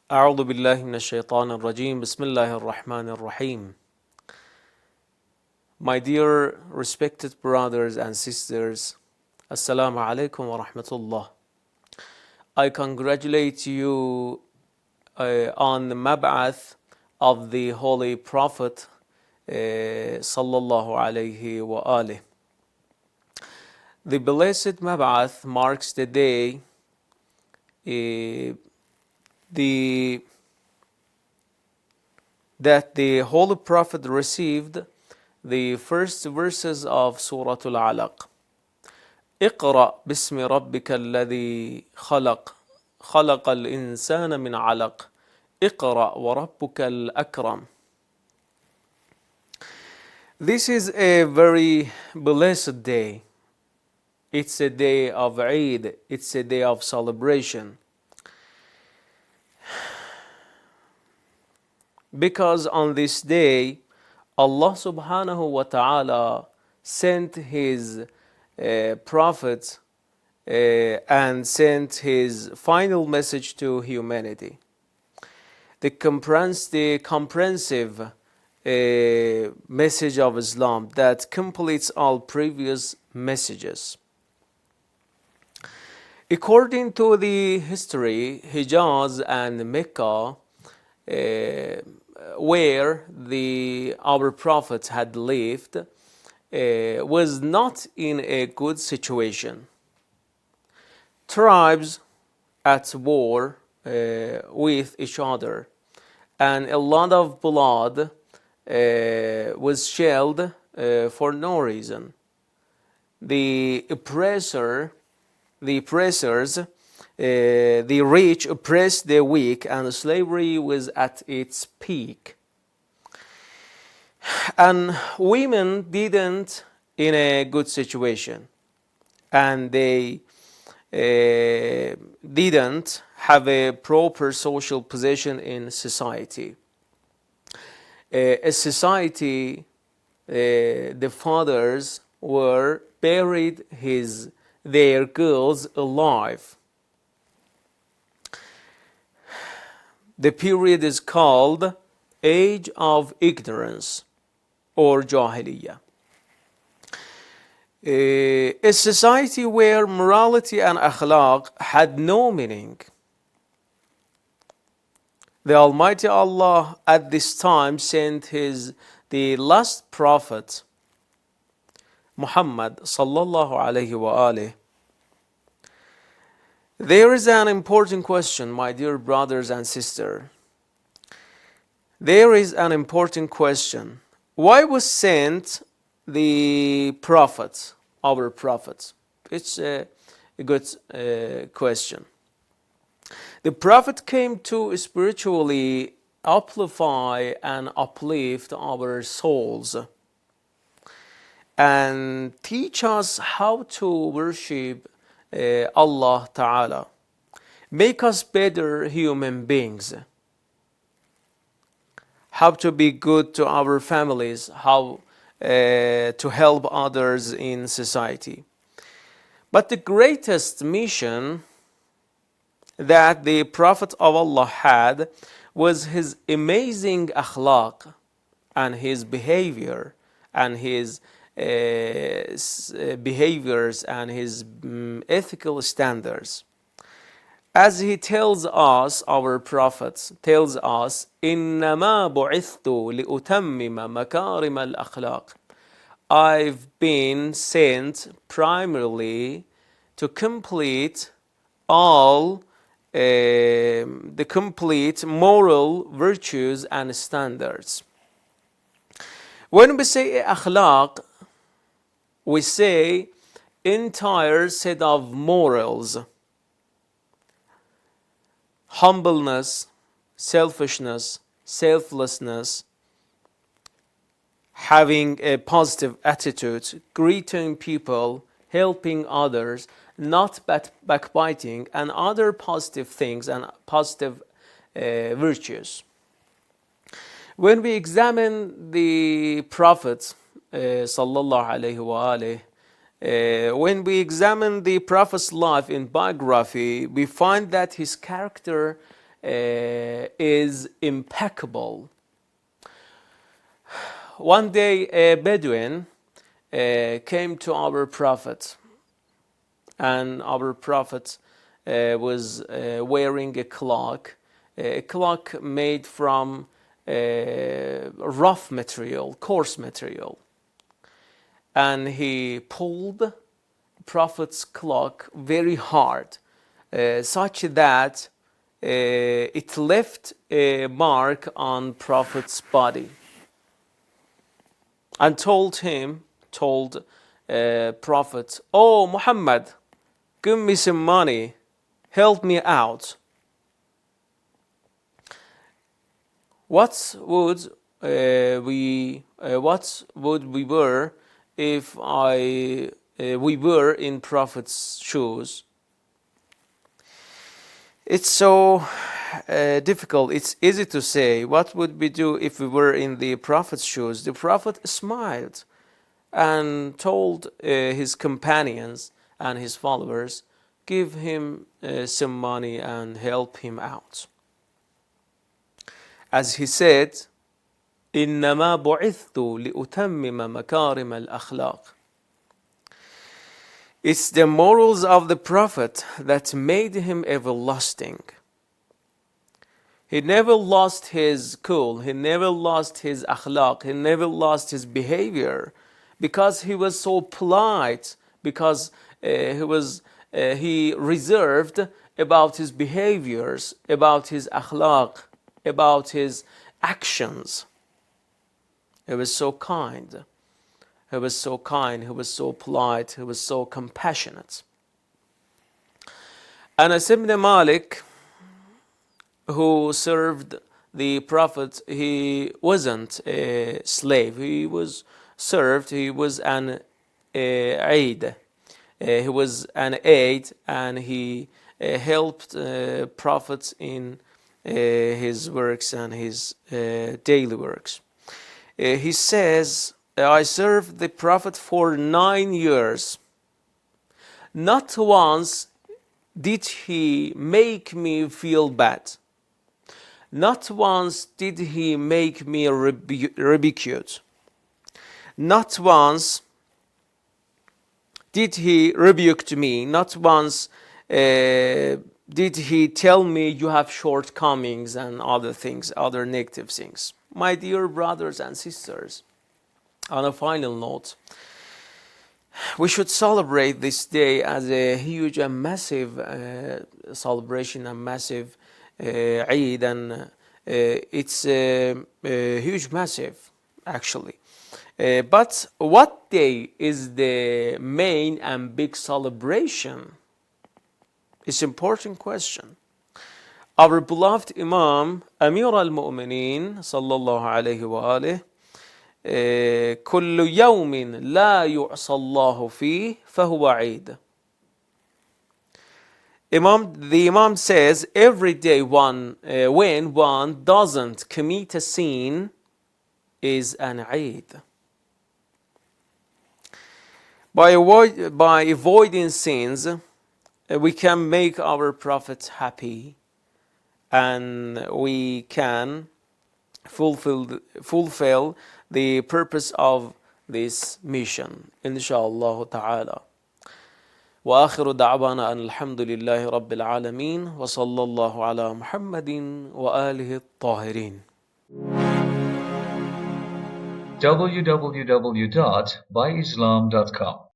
أعوذ بالله من الشيطان الرجيم بسم الله الرحمن الرحيم. My dear respected brothers and sisters, Assalamu alaikum wa rahmatullah. I congratulate you on the mab'ath of the Holy Prophet sallallahu alayhi wa alih. The blessed mab'ath marks the day that the Holy Prophet received the first verses of Surah Al-Alaq. اقرأ باسم ربك الذي خلق خلق الإنسان من علق اقرأ وربك الأكرم. This is a very blessed day. It's a day of Eid. It's a day of celebration. Because on this day, Allah subhanahu wa ta'ala sent His Prophet and sent His final message to humanity. The comprehensive message of Islam that completes all previous messages. According to the history, Hijaz and Mecca, where our Prophet had lived, was not in a good situation. Tribes at war with each other, and a lot of blood was shed for no reason. The rich oppressed the weak, and slavery was at its peak. And women didn't in a good situation, and they didn't have a proper social position in society. A society, the fathers were buried their girls alive. The period is called Age of Ignorance or Jahiliyyah. A society where morality and akhlaq had no meaning. The Almighty Allah at this time sent the last prophet, Muhammad sallallahu alayhi wa alih. There is an important question, my dear brothers and sisters. There is an important question. Why was sent the prophet, our prophet? It's a good question. The prophet came to spiritually amplify and uplift our souls and teach us how to worship Allah Ta'ala. Make us better human beings. How to be good to our families, how to help others in society. But the greatest mission that the Prophet of Allah had was his amazing akhlaq and his behavior and his behaviors and his ethical standards. As he tells us, our Prophet tells us, إِنَّمَا بُعِثْتُ لِأُتَمِّمَ مَكَارِمَ الْأَخْلَاقِ. I've been sent primarily to complete all the complete moral virtues and standards. When we say akhlaq, we say entire set of morals. Humbleness, selfishness, selflessness, having a positive attitude, greeting people, helping others, not backbiting, and other positive things and positive virtues. When we examine the Prophet sallallahu alaihi wa when we examine the Prophet's life in biography, we find that his character is impeccable. One day a Bedouin came to our Prophet, and our Prophet was wearing a cloak made from rough material, coarse material. And he pulled Prophet's cloak very hard, such that it left a mark on Prophet's body, and told Prophet, "Oh Muhammad, give me some money, help me out." What would we were if we were in Prophet's shoes? It's so difficult. It's easy to say. What would we do if we were in the Prophet's shoes? The Prophet smiled and told his companions and his followers, give him some money and help him out. As he said, إنما بعثت لأتمم مكارم الأخلاق. It's the morals of the Prophet that made him everlasting. He never lost his cool, he never lost his akhlaq, he never lost his behavior, because he was so polite, because he reserved about his behaviors, about his akhlaq, about his actions. He was so kind. He was so kind, he was so polite, he was so compassionate. Anas ibn Malik, who served the Prophet, he wasn't a slave. He was served, he was an aid. He was an aid, and he helped Prophet in his works and his daily works. He says, I served the Prophet for 9 years. Not once did he make me feel bad. Not once did he make me rebuked. Not once did he rebuke me. Not once did he tell me you have shortcomings and other things, other negative things. My dear brothers and sisters, on a final note, we should celebrate this day as a huge and massive celebration, and massive Eid, and it's huge, massive, actually. But what day is the main and big celebration? It's an important question. Our beloved Imam, Amir al-Mu'mineen, sallallahu alayhi wa alihi, كل يوم لا يعصى الله فيه فهو عيد. The Imam says, every day when one doesn't commit a sin is an Eid. By avoiding sins, we can make our Prophet happy, and we can fulfill the purpose of this mission, inshallah ta'ala. وآخر دعوانا أن الحمد لله رب العالمين وصلى الله على محمد وآله الطاهرين. www.byislam.com